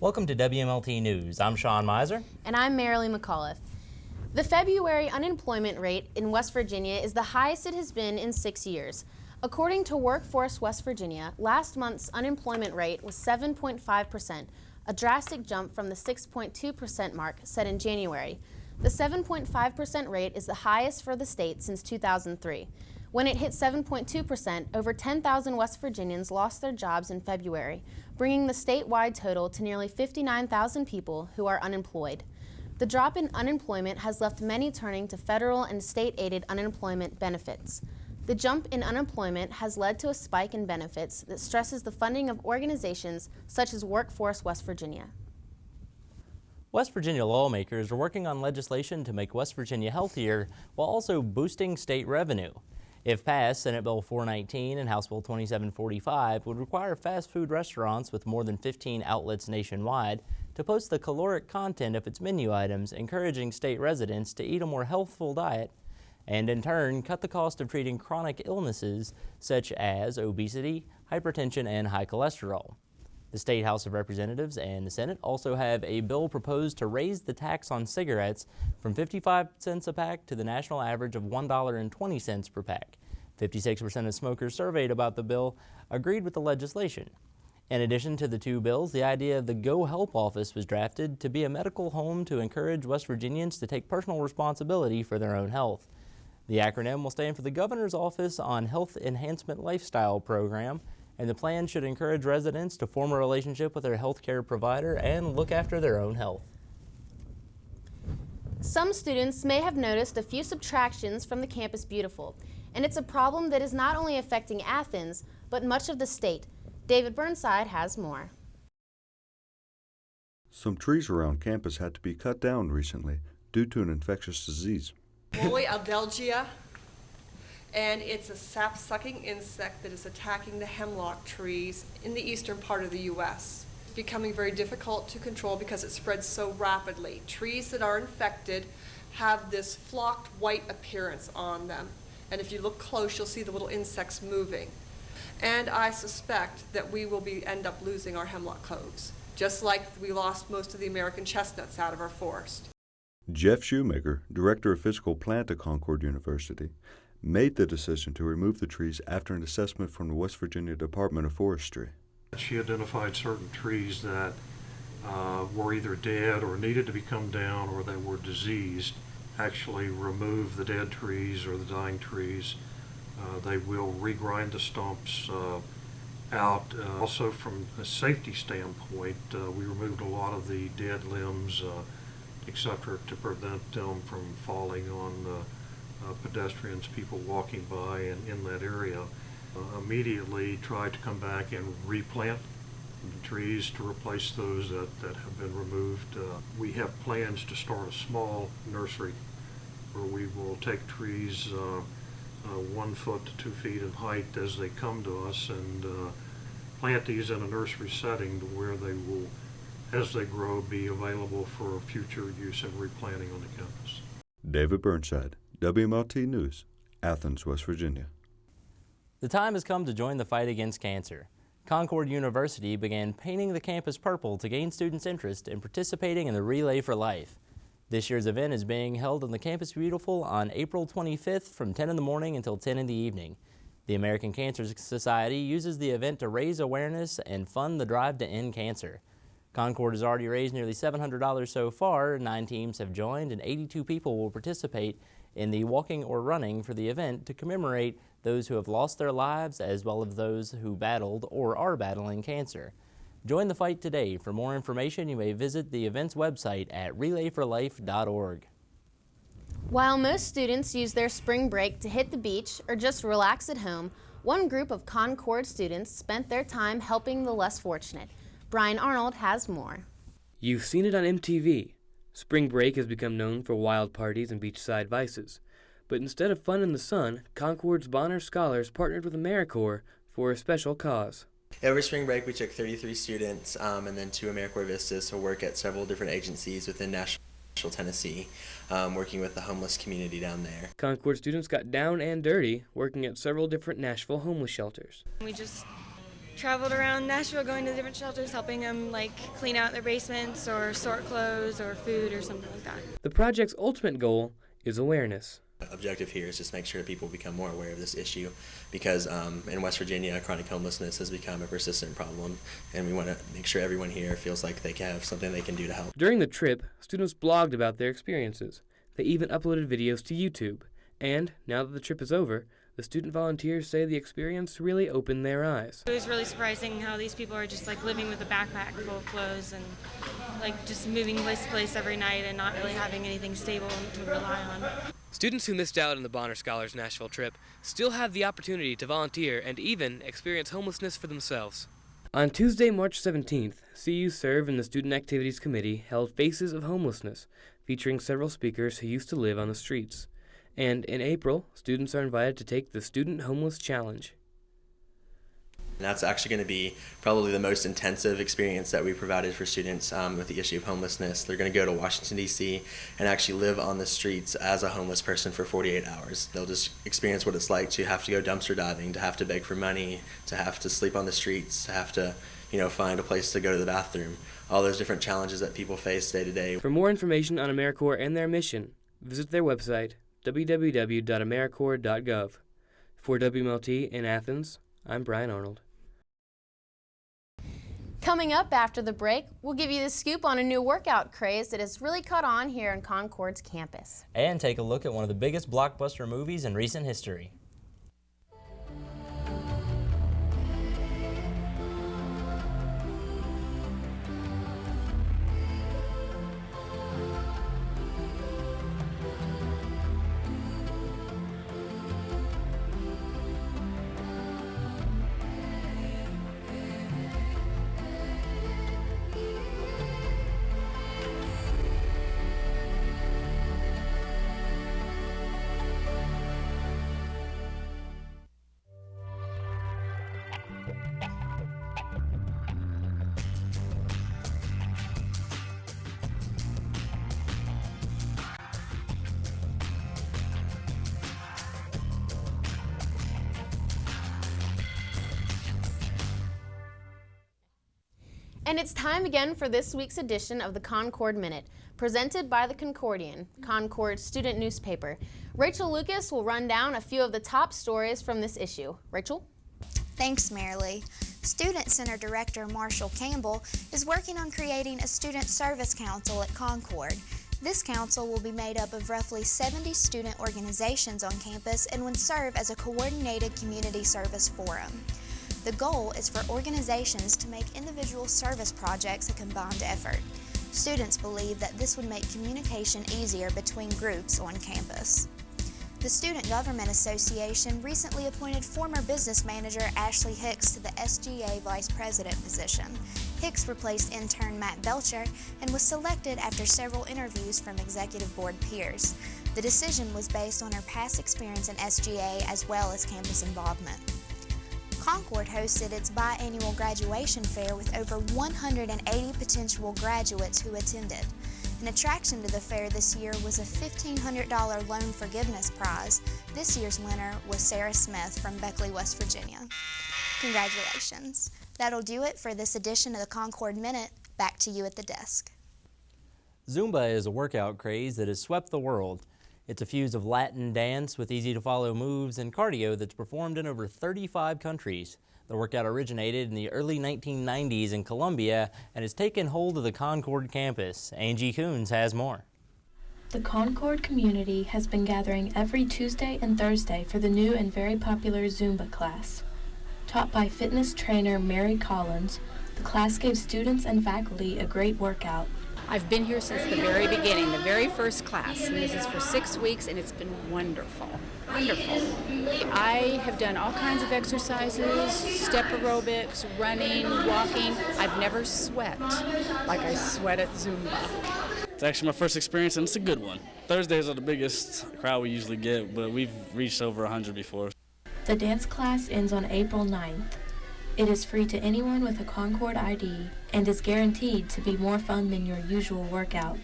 Welcome to WMLT News. I'm Sean Miser. And I'm Marilee McAuliffe. The February unemployment rate in West Virginia is the highest it has been in 6 years. According to Workforce West Virginia, last month's unemployment rate was 7.5%, a drastic jump from the 6.2% mark set in January. The 7.5% rate is the highest for the state since 2003. When it hit 7.2%, over 10,000 West Virginians lost their jobs in February, bringing the statewide total to nearly 59,000 people who are unemployed. The drop in unemployment has left many turning to federal and state-aided unemployment benefits. The jump in unemployment has led to a spike in benefits that stresses the funding of organizations such as Workforce West Virginia. West Virginia lawmakers are working on legislation to make West Virginia healthier while also boosting state revenue. If passed, Senate Bill 419 and House Bill 2745 would require fast food restaurants with more than 15 outlets nationwide to post the caloric content of its menu items, encouraging state residents to eat a more healthful diet, and in turn cut the cost of treating chronic illnesses such as obesity, hypertension, and high cholesterol. The State House of Representatives and the Senate also have a bill proposed to raise the tax on cigarettes from 55 cents a pack to the national average of $1.20 per pack. 56% of smokers surveyed about the bill agreed with the legislation. In addition to the two bills, the idea of the Go Help Office was drafted to be a medical home to encourage West Virginians to take personal responsibility for their own health. The acronym will stand for the Governor's Office on Health Enhancement Lifestyle Program, and the plan should encourage residents to form a relationship with their health care provider and look after their own health. Some students may have noticed a few subtractions from the Campus Beautiful, and it's a problem that is not only affecting Athens, but much of the state. David Burnside has more. Some trees around campus had to be cut down recently due to an infectious disease. Woolly aldelgia, and it's a sap-sucking insect that is attacking the hemlock trees in the eastern part of the U.S. It's becoming very difficult to control because it spreads so rapidly. Trees that are infected have this flocked white appearance on them, and if you look close, you'll see the little insects moving. And I suspect that we will end up losing our hemlock coves, just like we lost most of the American chestnuts out of our forest. Jeff Shoemaker, director of physical plant at Concord University, made the decision to remove the trees after an assessment from the West Virginia Department of Forestry. She identified certain trees that were either dead or needed to be come down or that were diseased. Actually remove the dead trees or the dying trees. They will regrind the stumps out. Also from a safety standpoint, we removed a lot of the dead limbs, etc., to prevent them from falling on pedestrians, people walking by and in that area. Immediately tried to come back and replant the trees to replace those that have been removed. We have plans to start a small nursery where we will take trees 1 foot to 2 feet in height as they come to us and plant these in a nursery setting to where they will, as they grow, be available for future use and replanting on the campus. David Burnside, WMLT News, Athens, West Virginia. The time has come to join the fight against cancer. Concord University began painting the campus purple to gain students' interest in participating in the Relay for Life. This year's event is being held on the Campus Beautiful on April 25th from 10 in the morning until 10 in the evening. The American Cancer Society uses the event to raise awareness and fund the drive to end cancer. Concord has already raised nearly $700 so far. 9 teams have joined and 82 people will participate in the walking or running for the event to commemorate those who have lost their lives as well as those who battled or are battling cancer. Join the fight today. For more information, you may visit the event's website at relayforlife.org. While most students use their spring break to hit the beach or just relax at home, one group of Concord students spent their time helping the less fortunate. Brian Arnold has more. You've seen it on MTV. Spring break has become known for wild parties and beachside vices. But instead of fun in the sun, Concord's Bonner Scholars partnered with AmeriCorps for a special cause. Over spring break, we took 33 students and then 2 AmeriCorps Vistas to work at several different agencies within Nashville, Tennessee, working with the homeless community down there. Concord students got down and dirty working at several different Nashville homeless shelters. We just traveled around Nashville going to different shelters, helping them like clean out their basements or sort clothes or food or something like that. The project's ultimate goal is awareness. The objective here is just make sure people become more aware of this issue because in West Virginia, chronic homelessness has become a persistent problem, and we want to make sure everyone here feels like they have something they can do to help. During the trip, students blogged about their experiences. They even uploaded videos to YouTube. And now that the trip is over, the student volunteers say the experience really opened their eyes. It was really surprising how these people are just like living with a backpack full of clothes and like just moving place to place every night and not really having anything stable to rely on. Students who missed out on the Bonner Scholars Nashville trip still have the opportunity to volunteer and even experience homelessness for themselves. On Tuesday, March 17th, CU Serve and the Student Activities Committee held Faces of Homelessness, featuring several speakers who used to live on the streets. And in April, students are invited to take the Student Homeless Challenge. And that's actually going to be probably the most intensive experience that we provided for students with the issue of homelessness. They're going to go to Washington, D.C. and actually live on the streets as a homeless person for 48 hours. They'll just experience what it's like to have to go dumpster diving, to have to beg for money, to have to sleep on the streets, to have to, find a place to go to the bathroom. All those different challenges that people face day to day. For more information on AmeriCorps and their mission, visit their website, www.americorps.gov. For WMLT in Athens, I'm Brian Arnold. Coming up after the break, we'll give you the scoop on a new workout craze that has really caught on here on Concord's campus. And take a look at one of the biggest blockbuster movies in recent history. And it's time again for this week's edition of the Concord Minute, presented by the Concordian, Concord's student newspaper. Rachel Lucas will run down a few of the top stories from this issue. Rachel? Thanks, Marilee. Student Center Director Marshall Campbell is working on creating a student service council at Concord. This council will be made up of roughly 70 student organizations on campus and would serve as a coordinated community service forum. The goal is for organizations to make individual service projects a combined effort. Students believe that this would make communication easier between groups on campus. The Student Government Association recently appointed former business manager Ashley Hicks to the SGA Vice President position. Hicks replaced intern Matt Belcher and was selected after several interviews from executive board peers. The decision was based on her past experience in SGA as well as campus involvement. Concord hosted its biannual graduation fair with over 180 potential graduates who attended. An attraction to the fair this year was a $1,500 loan forgiveness prize. This year's winner was Sarah Smith from Beckley, West Virginia. Congratulations. That'll do it for this edition of the Concord Minute. Back to you at the desk. Zumba is a workout craze that has swept the world. It's a fuse of Latin dance with easy-to-follow moves and cardio that's performed in over 35 countries. The workout originated in the early 1990s in Colombia and has taken hold of the Concord campus. Angie Coons has more. The Concord community has been gathering every Tuesday and Thursday for the new and very popular Zumba class. Taught by fitness trainer Mary Collins, the class gave students and faculty a great workout. I've been here since the very beginning, the very first class, and this is for 6 weeks, and it's been wonderful, wonderful. I have done all kinds of exercises, step aerobics, running, walking. I've never sweat like I sweat at Zumba. It's actually my first experience, and it's a good one. Thursdays are the biggest crowd we usually get, but we've reached over 100 before. The dance class ends on April 9th. It is free to anyone with a Concord ID and is guaranteed to be more fun than your usual workout.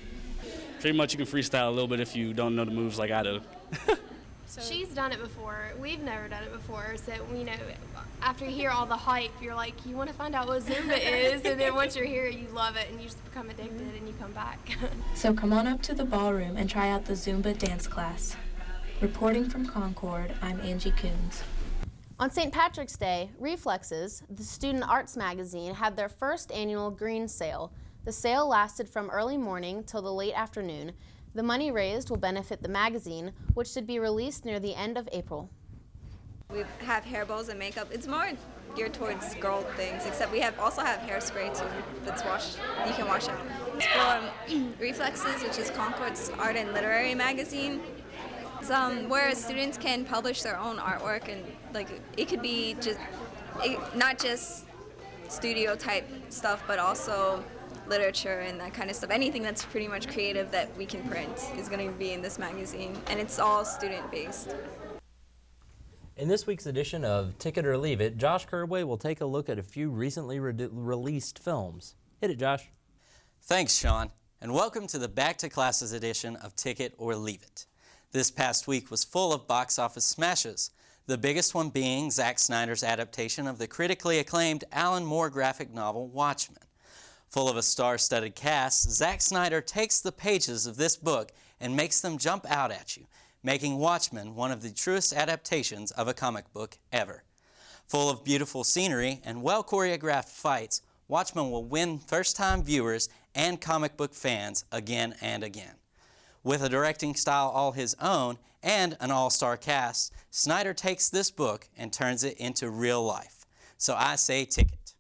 Pretty much you can freestyle a little bit if you don't know the moves like I do. So she's done it before. We've never done it before. So, after you hear all the hype, you're like, you want to find out what Zumba is. And then once you're here, you love it and you just become addicted and you come back. So come on up to the ballroom and try out the Zumba dance class. Reporting from Concord, I'm Angie Coons. On St. Patrick's Day, Reflexes, the student arts magazine, had their first annual green sale. The sale lasted from early morning till the late afternoon. The money raised will benefit the magazine, which should be released near the end of April. We have hair bows and makeup. It's more geared towards girl things, except we also have hairspray too that's you can wash out. It's for Reflexes, which is Concord's art and literary magazine. It's where students can publish their own artwork, and it could be not just studio type stuff, but also literature and that kind of stuff. Anything that's pretty much creative that we can print is going to be in this magazine, and it's all student-based. In this week's edition of Ticket or Leave It, Josh Kerbway will take a look at a few recently released films. Hit it, Josh. Thanks, Sean, and welcome to the Back to Classes edition of Ticket or Leave It. This past week was full of box office smashes, the biggest one being Zack Snyder's adaptation of the critically acclaimed Alan Moore graphic novel Watchmen. Full of a star-studded cast, Zack Snyder takes the pages of this book and makes them jump out at you, making Watchmen one of the truest adaptations of a comic book ever. Full of beautiful scenery and well-choreographed fights, Watchmen will win first-time viewers and comic book fans again and again. With a directing style all his own and an all-star cast, Snyder takes this book and turns it into real life. So I say ticket.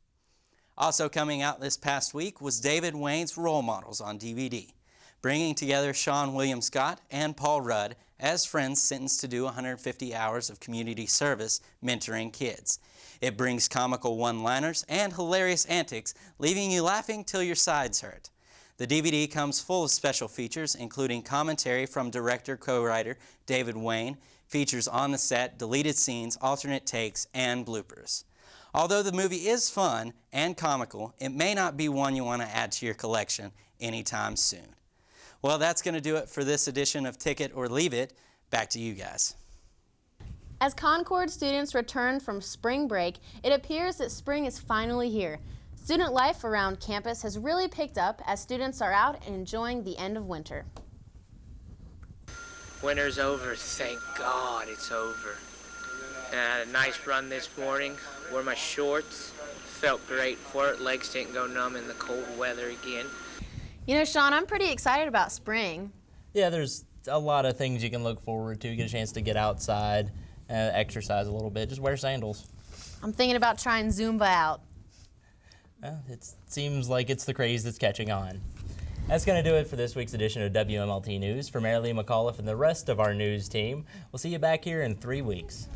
Also coming out this past week was David Wayne's Role Models on DVD, bringing together Sean William Scott and Paul Rudd as friends sentenced to do 150 hours of community service mentoring kids. It brings comical one-liners and hilarious antics, leaving you laughing till your sides hurt. The DVD comes full of special features, including commentary from director-co-writer David Wayne, features on the set, deleted scenes, alternate takes, and bloopers. Although the movie is fun and comical, it may not be one you want to add to your collection anytime soon. Well, that's going to do it for this edition of Ticket or Leave It. Back to you guys. As Concord students return from spring break, it appears that spring is finally here. Student life around campus has really picked up as students are out and enjoying the end of winter. Winter's over, thank God it's over. And I had a nice run this morning, wore my shorts, felt great for it, legs didn't go numb in the cold weather again. You know, Sean, I'm pretty excited about spring. Yeah, there's a lot of things you can look forward to, get a chance to get outside, exercise a little bit, just wear sandals. I'm thinking about trying Zumba out. Well, it seems like it's the craze that's catching on. That's going to do it for this week's edition of WMLT News. For Marilee McAuliffe and the rest of our news team, we'll see you back here in 3 weeks.